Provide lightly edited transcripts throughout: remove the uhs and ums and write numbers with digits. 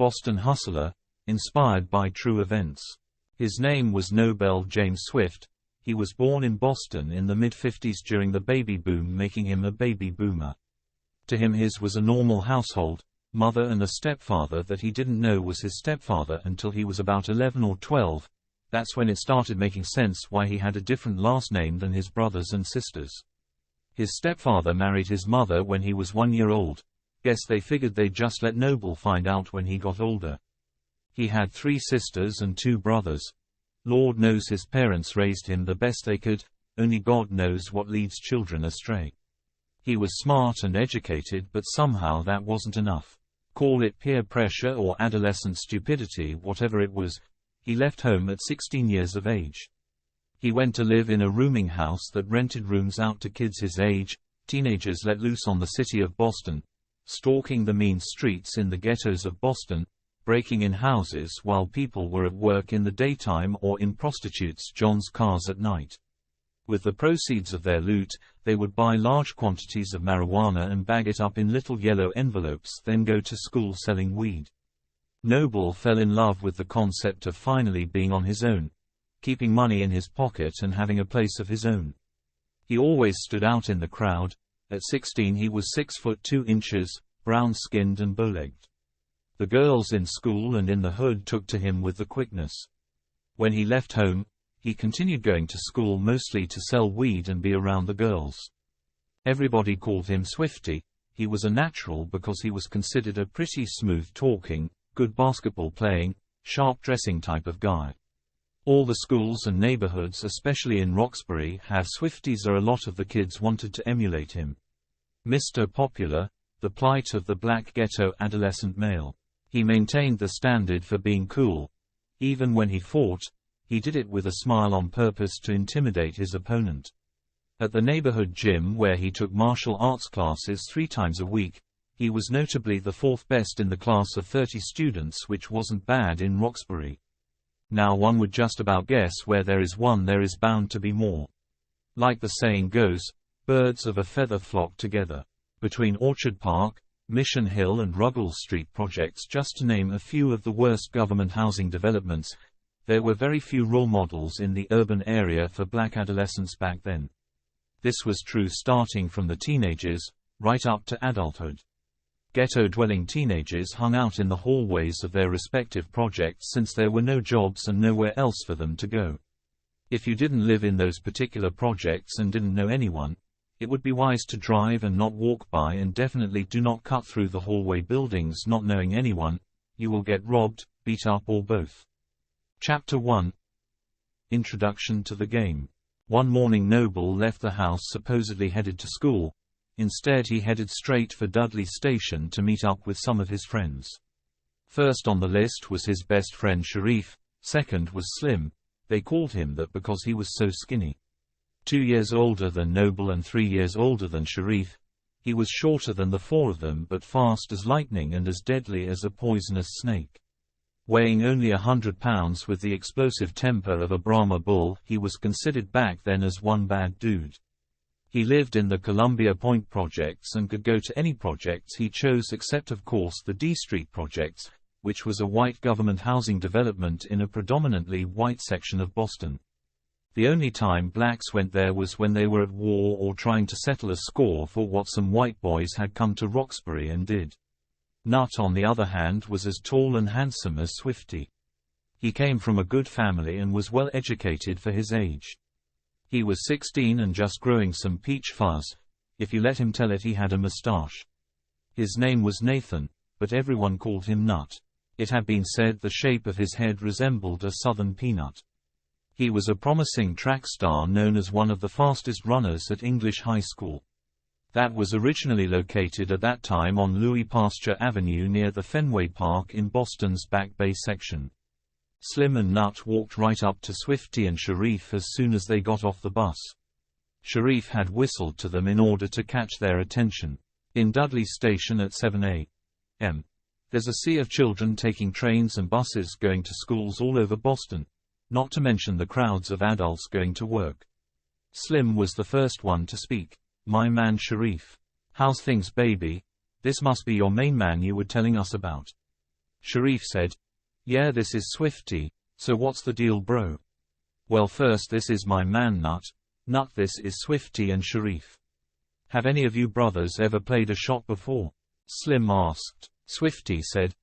Boston hustler, inspired by true events. His name was Nobel James Swift. He was born in Boston in the mid-50s during the baby boom, making him a baby boomer. To him, his was a normal household, mother and a stepfather that he didn't know was his stepfather until he was about 11 or 12. That's when it started making sense why he had a different last name than his brothers and sisters. His stepfather married his mother when he was 1 year old. Guess they figured they'd just let Noble find out when he got older. He had 3 sisters and 2 brothers. Lord knows his parents raised him the best they could, only God knows what leads children astray. He was smart and educated, but somehow that wasn't enough. Call it peer pressure or adolescent stupidity, whatever it was, he left home at 16 years of age. He went to live in a rooming house that rented rooms out to kids his age, teenagers let loose on the city of Boston, stalking the mean streets in the ghettos of Boston, breaking in houses while people were at work in the daytime or in prostitutes' John's cars at night. With the proceeds of their loot, they would buy large quantities of marijuana and bag it up in little yellow envelopes, then go to school selling weed. Noble fell in love with the concept of finally being on his own, keeping money in his pocket and having a place of his own. He always stood out in the crowd. At 16 he was 6 foot 2 inches, brown-skinned and bow-legged. The girls in school and in the hood took to him with the quickness. When he left home, he continued going to school mostly to sell weed and be around the girls. Everybody called him Swifty. He was a natural because he was considered a pretty smooth-talking, good basketball-playing, sharp-dressing type of guy. All the schools and neighborhoods, especially in Roxbury, have Swifties. A lot of the kids wanted to emulate him. Mr. Popular, the plight of the black ghetto adolescent male. He maintained the standard for being cool. Even when he fought, he did it with a smile on purpose to intimidate his opponent. At the neighborhood gym where he took martial arts classes 3 times a week, he was notably the 4th best in the class of 30 students, which wasn't bad in Roxbury. Now one would just about guess where there is one there is bound to be more. Like the saying goes, birds of a feather flock together. Between Orchard Park, Mission Hill and Ruggles Street projects, just to name a few of the worst government housing developments, there were very few role models in the urban area for black adolescents back then. This was true starting from the teenagers, right up to adulthood. Ghetto-dwelling teenagers hung out in the hallways of their respective projects since there were no jobs and nowhere else for them to go. If you didn't live in those particular projects and didn't know anyone, it would be wise to drive and not walk by, and definitely do not cut through the hallway buildings not knowing anyone. You will get robbed, beat up, or both. Chapter 1. Introduction to the game. One morning Noble left the house supposedly headed to school. Instead he headed straight for Dudley Station to meet up with some of his friends. First on the list was his best friend Sharif, second was Slim. They called him that because he was so skinny. 2 years older than Noble and 3 years older than Sharif, he was shorter than the 4 of them, but fast as lightning and as deadly as a poisonous snake. Weighing only 100 pounds with the explosive temper of a Brahma bull, he was considered back then as one bad dude. He lived in the Columbia Point projects and could go to any projects he chose except of course the D Street projects, which was a white government housing development in a predominantly white section of Boston. The only time blacks went there was when they were at war or trying to settle a score for what some white boys had come to Roxbury and did. Nut, on the other hand, was as tall and handsome as Swifty. He came from a good family and was well educated for his age. He was 16 and just growing some peach fuzz. If you let him tell it, he had a mustache. His name was Nathan, but everyone called him Nut. It had been said the shape of his head resembled a southern peanut. He was a promising track star known as one of the fastest runners at English High School. That was originally located at that time on Louis Pasteur Avenue near the Fenway Park in Boston's Back Bay section. Slim and Nut walked right up to Swifty and Sharif as soon as they got off the bus. Sharif had whistled to them in order to catch their attention. In Dudley Station at 7 a.m. There's a sea of children taking trains and buses going to schools all over Boston, not to mention the crowds of adults going to work. Slim was the first one to speak. "My man Sharif. How's things, baby? This must be your main man you were telling us about." Sharif said. Yeah, this is Swifty, so what's the deal, bro? Well, first, this is my man Nut. Nut, this is Swifty and Sharif. Have any of you brothers ever played a shot before? Slim asked. Swifty said.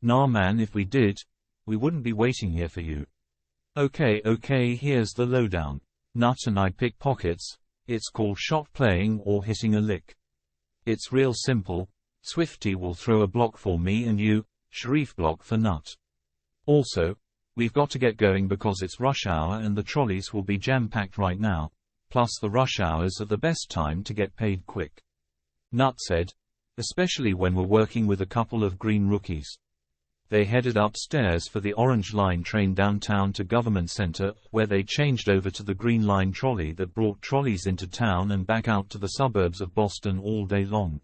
Nah man, if we did, we wouldn't be waiting here for you. Okay, here's the lowdown. Nut and I pick pockets. It's called shot playing or hitting a lick. It's real simple. Swifty will throw a block for me and you, Sharif block for Nut. Also, we've got to get going because it's rush hour and the trolleys will be jam-packed right now, plus the rush hours are the best time to get paid quick. Nut said, especially when we're working with a couple of green rookies. They headed upstairs for the Orange Line train downtown to Government Center, where they changed over to the Green Line trolley that brought trolleys into town and back out to the suburbs of Boston all day long.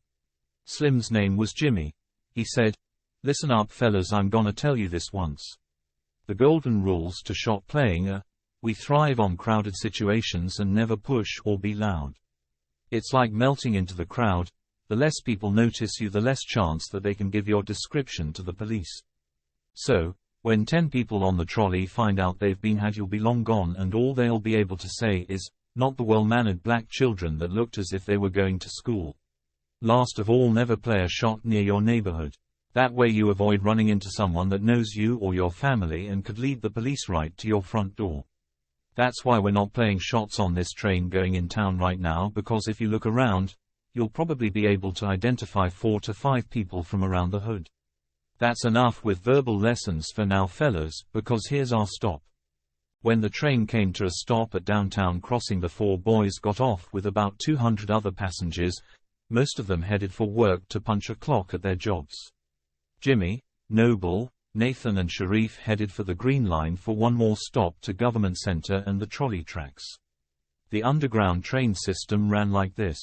Slim's name was Jimmy. He said, listen up fellas, I'm gonna tell you this once. The golden rules to shot playing are, we thrive on crowded situations and never push or be loud. It's like melting into the crowd. The less people notice you, the less chance that they can give your description to the police. So, when 10 people on the trolley find out they've been had, you'll be long gone and all they'll be able to say is, not the well-mannered black children that looked as if they were going to school. Last of all, never play a shot near your neighborhood. That way you avoid running into someone that knows you or your family and could lead the police right to your front door. That's why we're not playing shots on this train going in town right now, because if you look around, you'll probably be able to identify 4 to 5 people from around the hood. That's enough with verbal lessons for now fellas, because here's our stop. When the train came to a stop at Downtown Crossing, the 4 boys got off with about 200 other passengers, most of them headed for work to punch a clock at their jobs. Jimmy, Noble, Nathan and Sharif headed for the Green Line for one more stop to Government Center and the trolley tracks. The underground train system ran like this.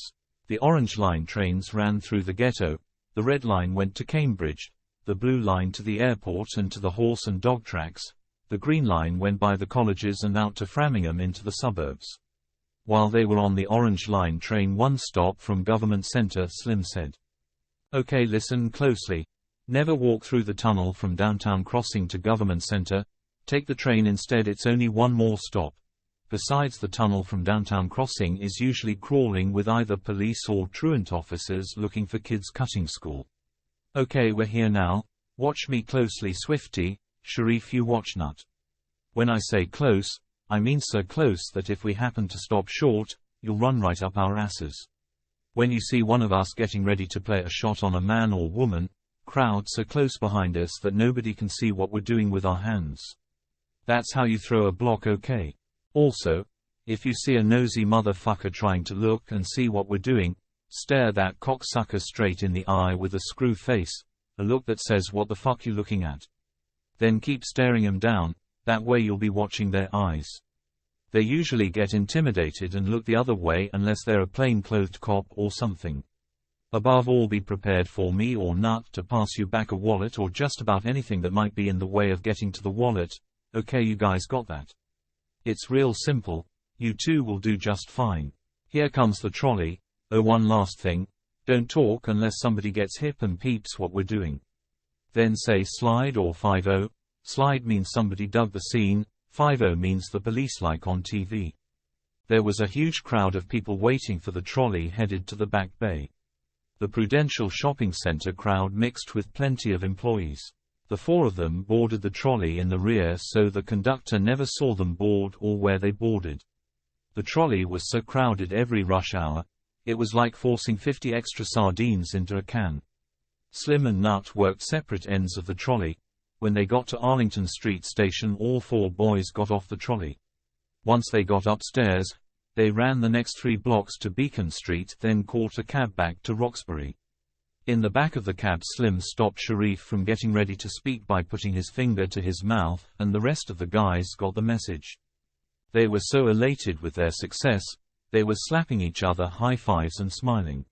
The Orange Line trains ran through the ghetto, the Red Line went to Cambridge, the Blue Line to the airport and to the horse and dog tracks, the Green Line went by the colleges and out to Framingham into the suburbs. While they were on the Orange Line train one stop from Government Center, Slim said, okay, listen closely. Never walk through the tunnel from Downtown Crossing to Government Center, take the train instead, it's only one more stop. Besides, the tunnel from Downtown Crossing is usually crawling with either police or truant officers looking for kids cutting school. Okay, we're here now. Watch me closely, Swifty. Sharif, you watch Nut. When I say close, I mean so close that if we happen to stop short, you'll run right up our asses. When you see one of us getting ready to play a shot on a man or woman, crowd so close behind us that nobody can see what we're doing with our hands. That's how you throw a block, okay? Also, if you see a nosy motherfucker trying to look and see what we're doing, stare that cocksucker straight in the eye with a screw face, a look that says what the fuck you looking at. Then keep staring him down, that way you'll be watching their eyes. They usually get intimidated and look the other way unless they're a plain-clothed cop or something. Above all, be prepared for me or Nut to pass you back a wallet or just about anything that might be in the way of getting to the wallet. Okay, you guys got that? It's real simple. You two will do just fine. Here comes the trolley. Oh, one last thing. Don't talk unless somebody gets hip and peeps what we're doing. Then say slide or 5-0. Slide means somebody dug the scene. 5-0 means the police, like on TV. There was a huge crowd of people waiting for the trolley headed to the back bay. The Prudential Shopping Center crowd mixed with plenty of employees. The 4 of them boarded the trolley in the rear so the conductor never saw them board or where they boarded. The trolley was so crowded every rush hour, it was like forcing 50 extra sardines into a can. Slim and Nut worked separate ends of the trolley. When they got to Arlington Street Station, all 4 boys got off the trolley. Once they got upstairs, they ran the next 3 blocks to Beacon Street, then caught a cab back to Roxbury. In the back of the cab, Slim stopped Sharif from getting ready to speak by putting his finger to his mouth, and the rest of the guys got the message. They were so elated with their success, they were slapping each other high fives and smiling.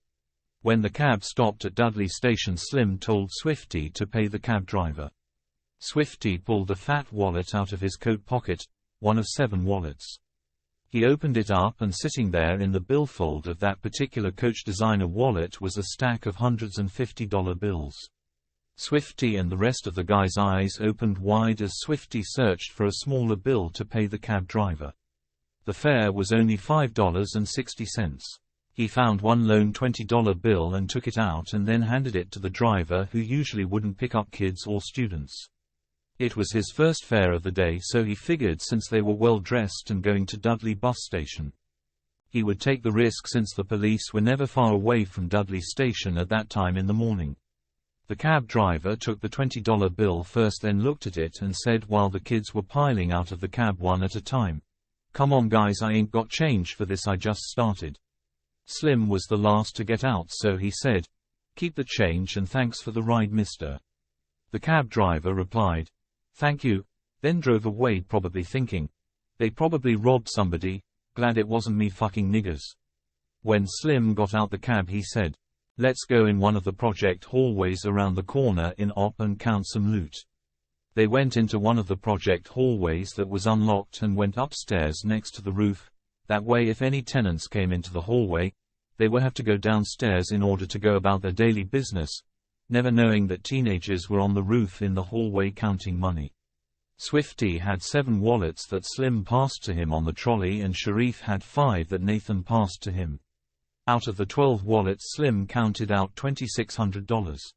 When the cab stopped at Dudley Station, Slim told Swifty to pay the cab driver. Swifty pulled a fat wallet out of his coat pocket, one of 7 wallets. He opened it up, and sitting there in the billfold of that particular Coach designer wallet was a stack of $150 bills. Swifty and the rest of the guy's eyes opened wide as Swifty searched for a smaller bill to pay the cab driver. The fare was only $5.60. He found one lone $20 bill and took it out and then handed it to the driver, who usually wouldn't pick up kids or students. It was his first fare of the day, so he figured since they were well dressed and going to Dudley bus station, he would take the risk since the police were never far away from Dudley station at that time in the morning. The cab driver took the $20 bill first, then looked at it and said while the kids were piling out of the cab one at a time, "Come on guys, I ain't got change for this, I just started." Slim was the last to get out, so he said, "Keep the change and thanks for the ride, mister." The cab driver replied, "Thank you," then drove away, probably thinking, "They probably robbed somebody, glad it wasn't me fucking niggers." When Slim got out the cab he said, "Let's go in one of the project hallways around the corner in Op and count some loot." They went into one of the project hallways that was unlocked and went upstairs next to the roof. That way if any tenants came into the hallway, they would have to go downstairs in order to go about their daily business, never knowing that teenagers were on the roof in the hallway counting money. Swifty had 7 wallets that Slim passed to him on the trolley, and Sharif had 5 that Nathan passed to him. Out of the 12 wallets, Slim counted out $2,600.